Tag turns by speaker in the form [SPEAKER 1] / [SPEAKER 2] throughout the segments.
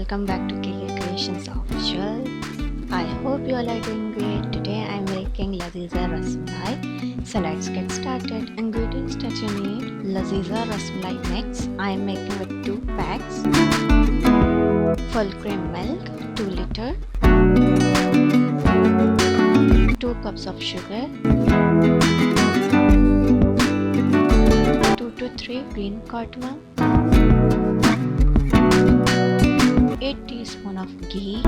[SPEAKER 1] welcome back to KK Creations Official. I hope you all are doing great. Today I am making Laziza Rasmalai. So let's get started. Ingredients that you need: Laziza Rasmalai mix. I am making with 2 packs. Full cream milk 2 liter. 2 cups of sugar. 2 to 3 green cardamom. 8 teaspoons of ghee,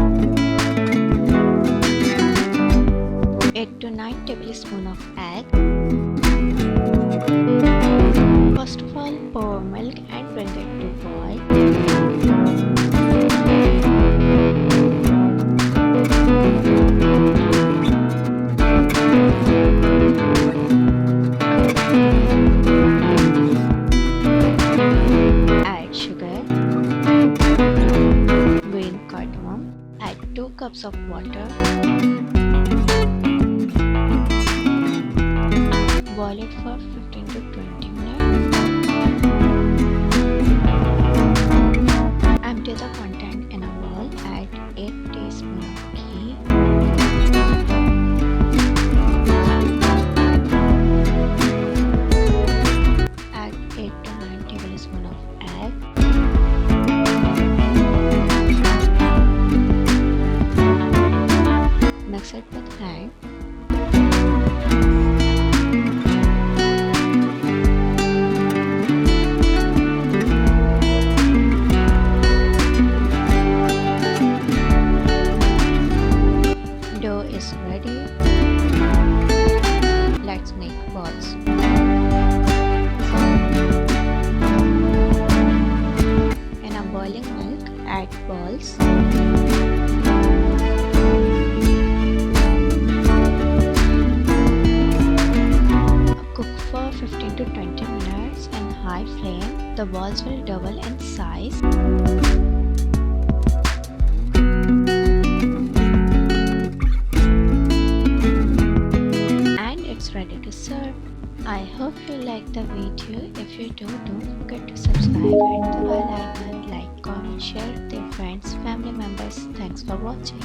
[SPEAKER 1] 8 to 9 tablespoons of egg. First of all, pour milk and bring it to boil. Add sugar, green cardamom, add 2 cups of water. Boil it for 15 to 20 minutes. Empty the content in a bowl. Add 8 teaspoons of ghee. Add 8 to 9 tablespoons of egg. Mix it with hand. Dough is ready. Let's make balls. In a boiling milk, add balls. Cook for 15 to 20 minutes in high flame. The balls will double in size. Ready to serve. I hope you like the video. If you do, don't forget to subscribe and the bell icon. Like, comment, share with your friends, family members. Thanks for watching.